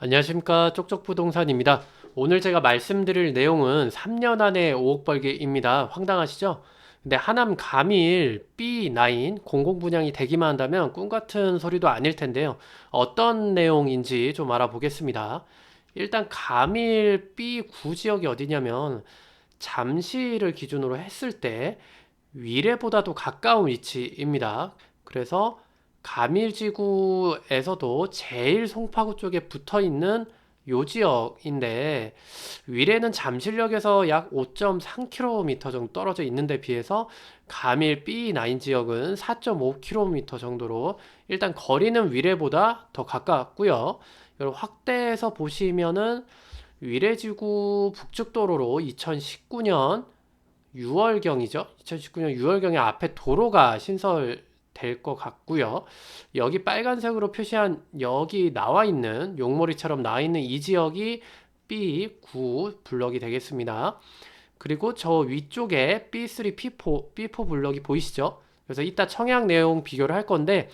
안녕하십니까, 쪽쪽부동산입니다. 오늘 제가 말씀드릴 내용은 3년 안에 5억 벌기입니다. 황당하시죠? 근데 하남 가밀 B9 공공분양이 되기만 한다면 꿈 같은 소리도 아닐 텐데요. 어떤 내용인지 좀 알아보겠습니다. 일단 가밀 B9 지역이 어디냐면 잠실을 기준으로 했을 때 위례보다도 가까운 위치입니다. 그래서 가밀지구에서도 제일 송파구 쪽에 붙어 있는 요 지역인데, 위례는 잠실역에서 약 5.3km 정도 떨어져 있는 데 비해서 가밀 B9 지역은 4.5km 정도로 일단 거리는 위례보다 더 가깝고요. 이걸 확대해서 보시면은 위례지구 북측도로로 2019년 6월경이죠. 2019년 6월경에 앞에 도로가 신설될 것 같고요. 여기 빨간색으로 표시한 여기 나와 있는 용머리처럼 나와 있는 이 지역이 B9 블럭이 되겠습니다. 그리고 저 위쪽에 B3, B4 블럭이 보이시죠? 그래서 이따 청약 내용 비교를 할 건데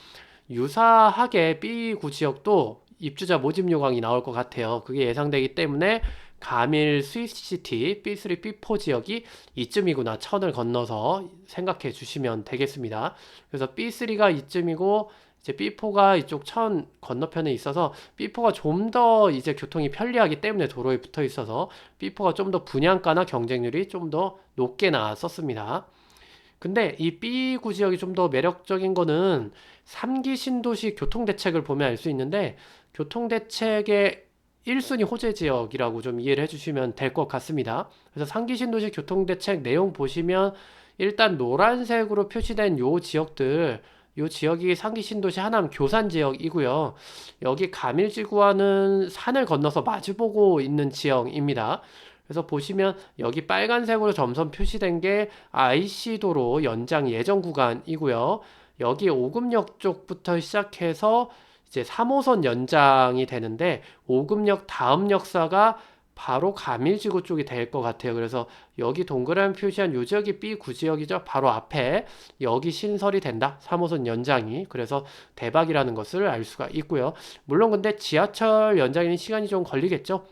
유사하게 B9 지역도 입주자 모집 요강이 나올 것 같아요. 그게 예상되기 때문에 가밀 스위스시티 B3, B4 지역이 이쯤이구나 천을 건너서 생각해 주시면 되겠습니다. 그래서 B3가 이쯤이고 이제 B4가 이쪽 천 건너편에 있어서 B4가 좀 더 이제 교통이 편리하기 때문에 도로에 붙어 있어서 B4가 좀 더 분양가나 경쟁률이 좀 더 높게 나왔었습니다. 근데 이 B9 지역이 좀 더 매력적인 거는 3기 신도시 교통대책을 보면 알 수 있는데 교통대책의 1순위 호재 지역이라고 좀 이해를 해주시면 될 것 같습니다. 그래서 3기 신도시 교통대책 내용 보시면 일단 노란색으로 표시된 요 지역이 3기 신도시 하남 교산 지역이고요. 여기 가밀지구와는 산을 건너서 마주보고 있는 지역입니다. 그래서 보시면 여기 빨간색으로 점선 표시된 게 IC도로 연장 예정 구간이고요. 여기 오금역 쪽부터 시작해서 이제 3호선 연장이 되는데 오금역 다음 역사가 바로 가밀지구 쪽이 될 것 같아요. 그래서 여기 동그라미 표시한 요 지역이 B9 지역이죠. 바로 앞에 여기 신설이 된다. 3호선 연장이. 그래서 대박이라는 것을 알 수가 있고요. 물론 근데 지하철 연장에는 시간이 좀 걸리겠죠.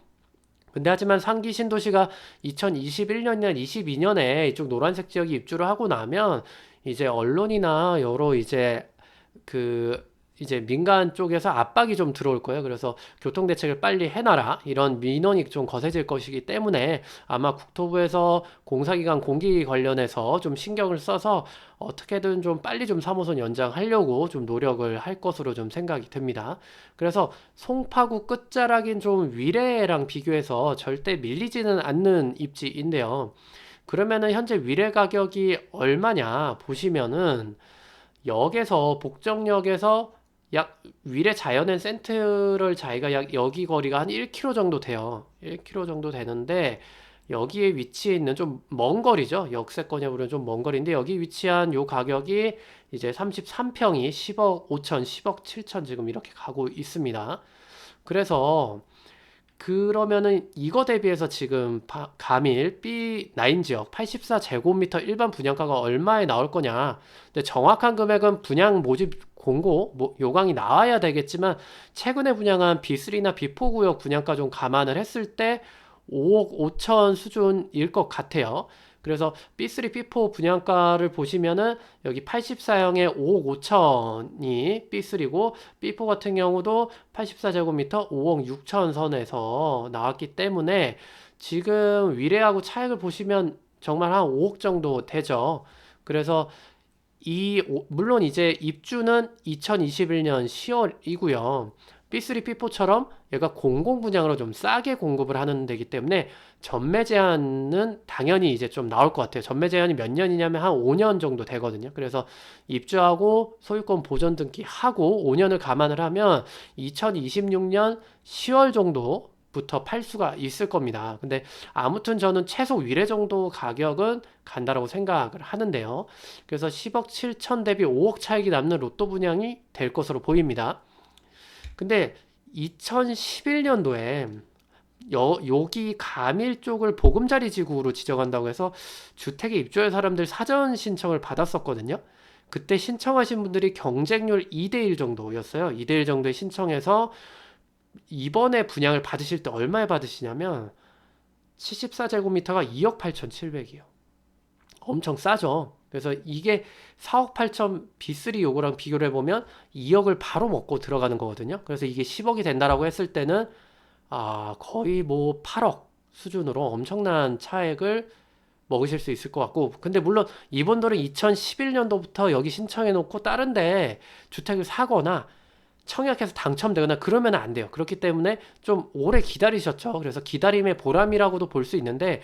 근데 하지만 상기 신도시가 2021년이나 22년에 이쪽 노란색 지역이 입주를 하고 나면 이제 언론이나 여러 그 이제 민간 쪽에서 압박이 좀 들어올 거예요. 그래서 교통대책을 빨리 해놔라. 이런 민원이 좀 거세질 것이기 때문에 아마 국토부에서 공사기관 공기 관련해서 좀 신경을 써서 어떻게든 좀 빨리 좀 3호선 연장하려고 좀 노력을 할 것으로 좀 생각이 듭니다. 그래서 송파구 끝자락인 좀 위례랑 비교해서 절대 밀리지는 않는 입지인데요. 그러면은 현재 위례 가격이 얼마냐 보시면은 역에서 복정역에서 약 위례 자연엔 센트럴 자이가 약 여기 거리가 한 1km 정도 돼요. 1km 정도 되는데 여기에 위치해 있는 좀 먼 거리죠. 역세권역으로는 좀 먼 거리인데 여기 위치한 요 가격이 이제 33평이 10억 5천, 10억 7천 지금 이렇게 가고 있습니다. 그래서 그러면은 이거 대비해서 지금 가밀 B9 지역 84제곱미터 일반 분양가가 얼마에 나올 거냐. 근데 정확한 금액은 분양 모집 공고 요강이 나와야 되겠지만 최근에 분양한 B3나 B4 구역 분양가 좀 감안을 했을 때 5억 5천 수준일 것 같아요. 그래서 B3, B4 분양가를 보시면은 여기 84형의 5억 5천이 B3고 B4 같은 경우도 84제곱미터 5억 6천 선에서 나왔기 때문에 지금 위례하고 차익을 보시면 정말 한 5억 정도 되죠. 그래서 물론 이제 입주는 2021년 10월이고요. B3, B4처럼 얘가 공공 분양으로 좀 싸게 공급을 하는 데기 때문에 전매 제한은 당연히 이제 좀 나올 것 같아요. 전매 제한이 몇 년이냐면 한 5년 정도 되거든요. 그래서 입주하고 소유권 보전 등기 하고 5년을 감안을 하면 2026년 10월 정도 부터 팔 수가 있을 겁니다. 근데 아무튼 저는 최소 위례 정도 가격은 간다라고 생각을 하는데요. 그래서 10억 7천 대비 5억 차익이 남는 로또 분양이 될 것으로 보입니다. 근데 2011년도에 여기 가밀 쪽을 보금자리 지구로 지정한다고 해서 주택에 입주할 사람들 사전 신청을 받았었거든요. 그때 신청하신 분들이 경쟁률 2대1 정도였어요. 2대1 정도에 신청해서 이번에 분양을 받으실 때 얼마에 받으시냐면 74제곱미터가 2억 8,700이요. 엄청 싸죠. 그래서 이게 4억 8천 B3 요거랑 비교를 해보면 2억을 바로 먹고 들어가는 거거든요. 그래서 이게 10억이 된다라고 했을 때는 거의 뭐 8억 수준으로 엄청난 차액을 먹으실 수 있을 것 같고, 근데 물론 이분들은 2011년도부터 여기 신청해 놓고 다른데 주택을 사거나 청약해서 당첨되거나 그러면 안 돼요. 그렇기 때문에 좀 오래 기다리셨죠. 그래서 기다림의 보람이라고도 볼 수 있는데,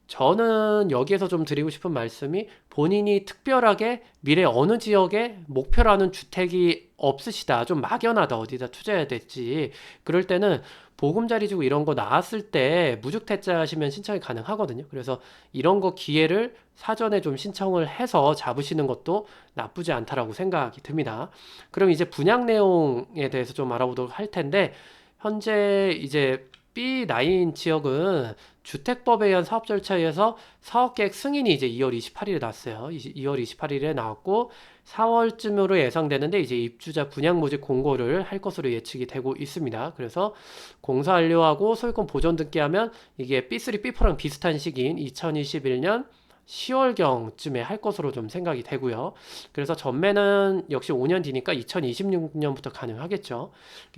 저는 여기에서 좀 드리고 싶은 말씀이, 본인이 특별하게 미래 어느 지역에 목표로 하는 주택이 없으시다, 좀 막연하다, 어디다 투자해야 될지, 그럴 때는 보금자리지구 이런 거 나왔을 때 무주택자 하시면 신청이 가능하거든요. 그래서 이런 거 기회를 사전에 좀 신청을 해서 잡으시는 것도 나쁘지 않다라고 생각이 듭니다. 그럼 이제 분양 내용에 대해서 좀 알아보도록 할 텐데, 현재 이제 B9 지역은 주택법에 의한 사업 절차에 의해서 사업계획 승인이 이제 2월 28일에 났어요. 2월 28일에 나왔고 4월쯤으로 예상되는데, 이제 입주자 분양 모집 공고를 할 것으로 예측이 되고 있습니다. 그래서 공사 완료하고 소유권 보존 등기하면 이게 B3, B4랑 비슷한 시기인 2021년 10월경쯤에 할 것으로 좀 생각이 되고요. 그래서 전매는 역시 5년 뒤니까 2026년부터 가능하겠죠.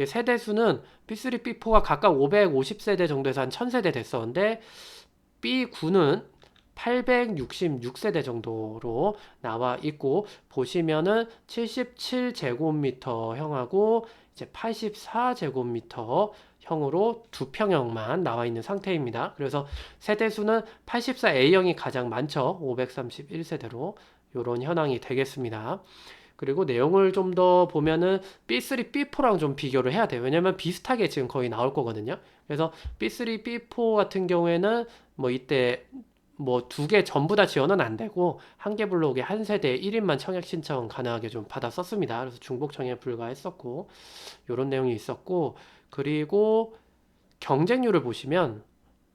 세대수는 B3, B4가 각각 550세대 정도에서 한 1000세대 됐었는데, B9는 866세대 정도로 나와 있고, 보시면은 77제곱미터 형하고 이제 84제곱미터 형으로 두 평형만 나와 있는 상태입니다. 그래서 세대수는 84A형이 가장 많죠. 531세대로 이런 현황이 되겠습니다. 그리고 내용을 좀 더 보면은 B3, B4랑 좀 비교를 해야 돼요. 왜냐면 비슷하게 지금 거의 나올 거거든요. 그래서 B3, B4 같은 경우에는 뭐 이때 뭐 두 개 전부 다 지원은 안 되고, 한 개 블록에 한 세대에 1인만 청약 신청 가능하게 좀 받았었습니다. 그래서 중복 청약 불가했었고, 이런 내용이 있었고, 그리고 경쟁률을 보시면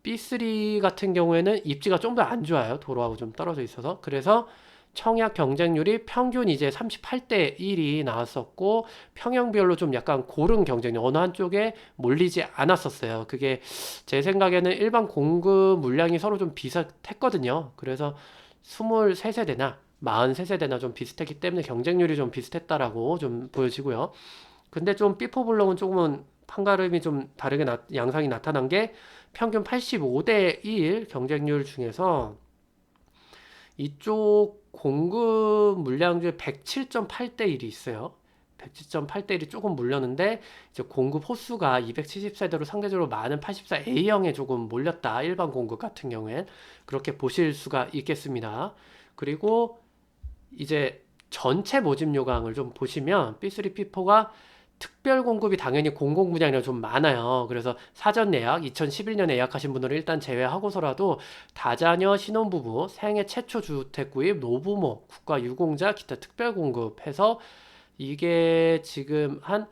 B3 같은 경우에는 입지가 좀 더 안 좋아요. 도로하고 좀 떨어져 있어서. 그래서 청약 경쟁률이 평균 이제 38대 1이 나왔었고, 평형별로 좀 약간 고른 경쟁률, 어느 한쪽에 몰리지 않았었어요. 그게 제 생각에는 일반 공급 물량이 서로 좀 비슷했거든요. 그래서 23세대나 43세대나 좀 비슷했기 때문에 경쟁률이 좀 비슷했다라고 좀 보여지고요. 근데 좀 B4 블록은 조금은 판가름이 좀 다르게 양상이 나타난 게, 평균 85대 1 경쟁률 중에서 이쪽 공급 물량 중에 107.8대 1이 있어요. 107.8대 1이 조금 몰렸는데, 이제 공급 호수가 270세대로 상대적으로 많은 84A형에 조금 몰렸다. 일반 공급 같은 경우엔 그렇게 보실 수가 있겠습니다. 그리고 이제 전체 모집 요강을 좀 보시면 B3, B4가 특별 공급이 당연히 공공 분양이라 좀 많아요. 그래서 사전 예약, 2011년에 예약하신 분들은 일단 제외하고서라도 다자녀 신혼부부, 생애 최초 주택 구입, 노부모, 국가 유공자, 기타 특별 공급해서 이게 지금 한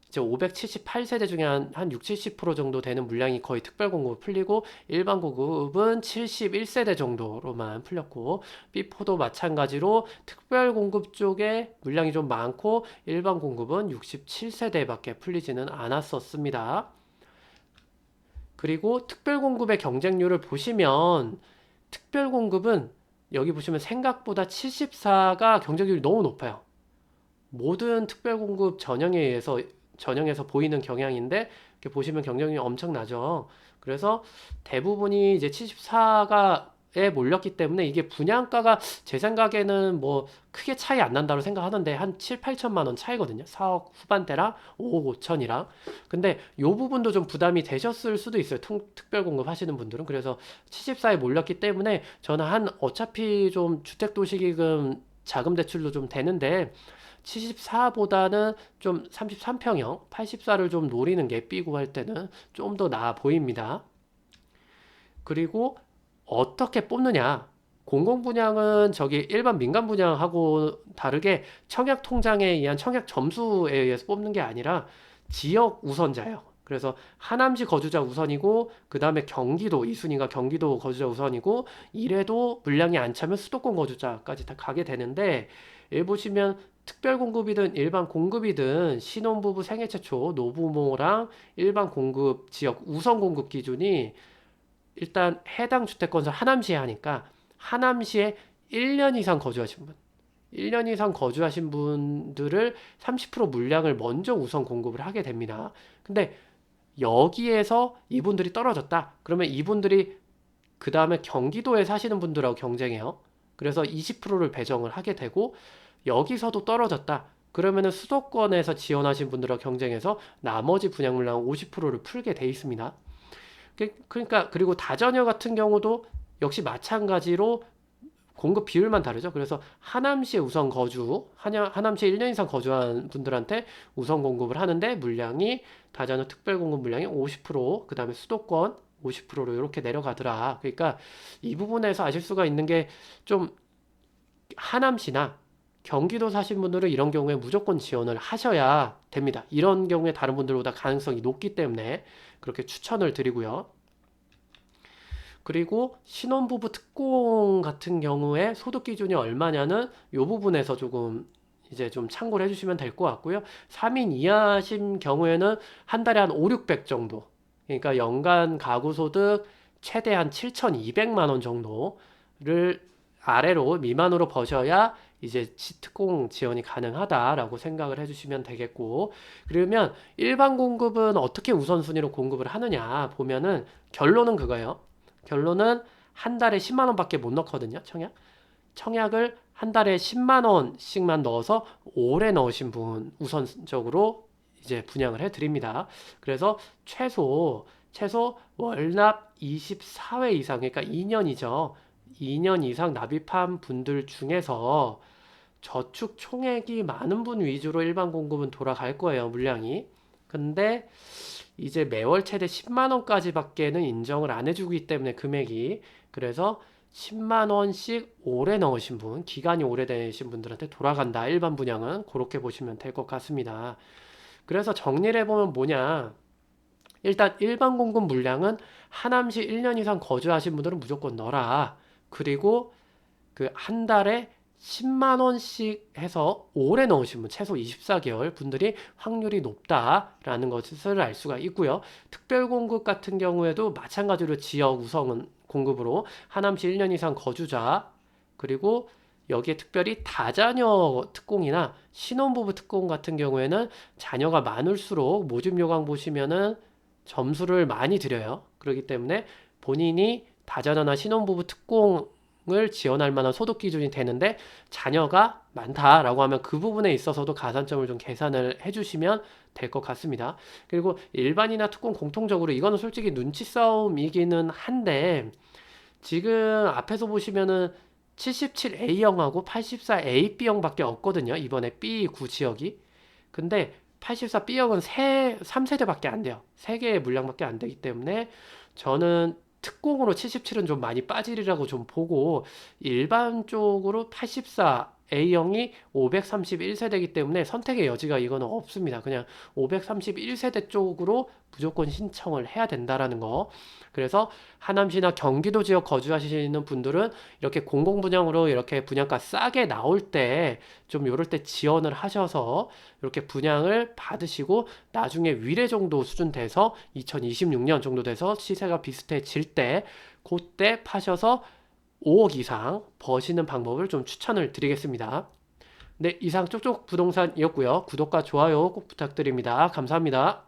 이제 578세대 중에 한 6, 70% 정도 되는 물량이 거의 특별 공급 풀리고, 일반 공급은 71세대 정도로만 풀렸고, B4도 마찬가지로 특별 공급 쪽에 물량이 좀 많고, 일반 공급은 67세대밖에 풀리지는 않았었습니다. 그리고 특별 공급의 경쟁률을 보시면, 특별 공급은 여기 보시면 생각보다 74가 경쟁률이 너무 높아요. 모든 특별 공급 전형에서 보이는 경향인데, 이렇게 보시면 경쟁률이 엄청나죠. 그래서 대부분이 이제 74가에 몰렸기 때문에, 이게 분양가가 제 생각에는 뭐 크게 차이 안 난다고 생각하는데, 한 7, 8천만 원 차이거든요. 4억 후반대랑 5억 5천이랑. 근데 요 부분도 좀 부담이 되셨을 수도 있어요. 특별 공급 하시는 분들은. 그래서 74에 몰렸기 때문에 저는 어차피 좀 주택도시기금 자금 대출도 좀 되는데, 74보다는 좀 33평형, 84를 좀 노리는 게 B구 할 때는 좀 더 나아 보입니다. 그리고 어떻게 뽑느냐? 공공분양은 저기 일반 민간 분양하고 다르게 청약 통장에 의한 청약 점수에 의해서 뽑는 게 아니라 지역 우선자예요. 그래서 하남시 거주자 우선이고, 그 다음에 경기도 2순위가 경기도 거주자 우선이고, 이래도 물량이 안 차면 수도권 거주자까지 다 가게 되는데, 여기 보시면 특별 공급이든 일반 공급이든 신혼부부 생애 최초 노부모랑 일반 공급 지역 우선 공급 기준이 일단 해당 주택건설 하남시에 하니까 하남시에 1년 이상 거주하신 분, 1년 이상 거주하신 분들을 30% 물량을 먼저 우선 공급을 하게 됩니다. 근데 여기에서 이분들이 떨어졌다. 그러면 이분들이 그 다음에 경기도에 사시는 분들하고 경쟁해요. 그래서 20%를 배정을 하게 되고 여기서도 떨어졌다. 그러면은 수도권에서 지원하신 분들하고 경쟁해서 나머지 분양 물량 50%를 풀게 돼 있습니다. 그러니까 그리고 다자녀 같은 경우도 역시 마찬가지로 공급 비율만 다르죠. 그래서 하남시에 우선 거주, 하남시에 1년 이상 거주한 분들한테 우선 공급을 하는데 물량이 다자녀 특별 공급 물량이 50%, 그다음에 수도권 50%로 이렇게 내려가더라. 그러니까 이 부분에서 아실 수가 있는 게 좀 하남시나 경기도 사신 분들은 이런 경우에 무조건 지원을 하셔야 됩니다. 이런 경우에 다른 분들보다 가능성이 높기 때문에 그렇게 추천을 드리고요. 그리고 신혼부부 특공 같은 경우에 소득 기준이 얼마냐는 이 부분에서 조금 이제 좀 참고를 해주시면 될 것 같고요. 3인 이하신 경우에는 한 달에 한 5, 600 정도. 그러니까 연간 가구 소득 최대한 7,200만 원 정도를 아래로 미만으로 버셔야 이제 특공 지원이 가능하다라고 생각을 해주시면 되겠고, 그러면 일반 공급은 어떻게 우선순위로 공급을 하느냐 보면은 결론은 그거예요. 결론은 한 달에 10만 원밖에 못 넣거든요. 청약을 한 달에 10만 원씩만 넣어서 오래 넣으신 분 우선적으로 이제 분양을 해 드립니다. 그래서 최소 월납 24회 이상, 그러니까 2년이죠. 2년 이상 납입한 분들 중에서 저축 총액이 많은 분 위주로 일반 공급은 돌아갈 거예요, 물량이. 근데 이제 매월 최대 10만 원까지밖에는 인정을 안 해주기 때문에 금액이, 그래서 10만 원씩 오래 넣으신 분, 기간이 오래되신 분들한테 돌아간다. 일반 분양은 그렇게 보시면 될 것 같습니다. 그래서 정리를 해보면 뭐냐? 일단 일반 공급 물량은 하남시 1년 이상 거주하신 분들은 무조건 넣어라. 그리고 그 한 달에 10만 원씩 해서 오래 넣으신 분, 최소 24개월 분들이 확률이 높다라는 것을 알 수가 있고요. 특별 공급 같은 경우에도 마찬가지로 지역 우선 공급으로 하남시 1년 이상 거주자, 그리고 여기에 특별히 다자녀 특공이나 신혼부부 특공 같은 경우에는 자녀가 많을수록 모집 요강 보시면은 점수를 많이 드려요. 그렇기 때문에 본인이 다자녀나 신혼부부 특공을 지원할 만한 소득 기준이 되는데 자녀가 많다라고 하면 그 부분에 있어서도 가산점을 좀 계산을 해주시면 될 것 같습니다. 그리고 일반이나 특공 공통적으로 이거는 솔직히 눈치 싸움이기는 한데 지금 앞에서 보시면은 77A형하고 84AB형밖에 없거든요. 이번에 B9 지역이. 근데 84B형은 3세대밖에 안 돼요. 3개의 물량밖에 안 되기 때문에 저는 특공으로 77은 좀 많이 빠지리라고 좀 보고 일반 쪽으로 84A형이 531세대이기 때문에 선택의 여지가 이거는 없습니다. 그냥 531세대 쪽으로 무조건 신청을 해야 된다라는 거. 그래서 하남시나 경기도 지역 거주하시는 분들은 이렇게 공공분양으로 이렇게 분양가 싸게 나올 때 좀 요럴 때 지원을 하셔서 이렇게 분양을 받으시고 나중에 위례 정도 수준 돼서 2026년 정도 돼서 시세가 비슷해질 때 그때 파셔서 5억 이상 버시는 방법을 좀 추천을 드리겠습니다. 네, 이상 쪽쪽 부동산이었고요. 구독과 좋아요 꼭 부탁드립니다. 감사합니다.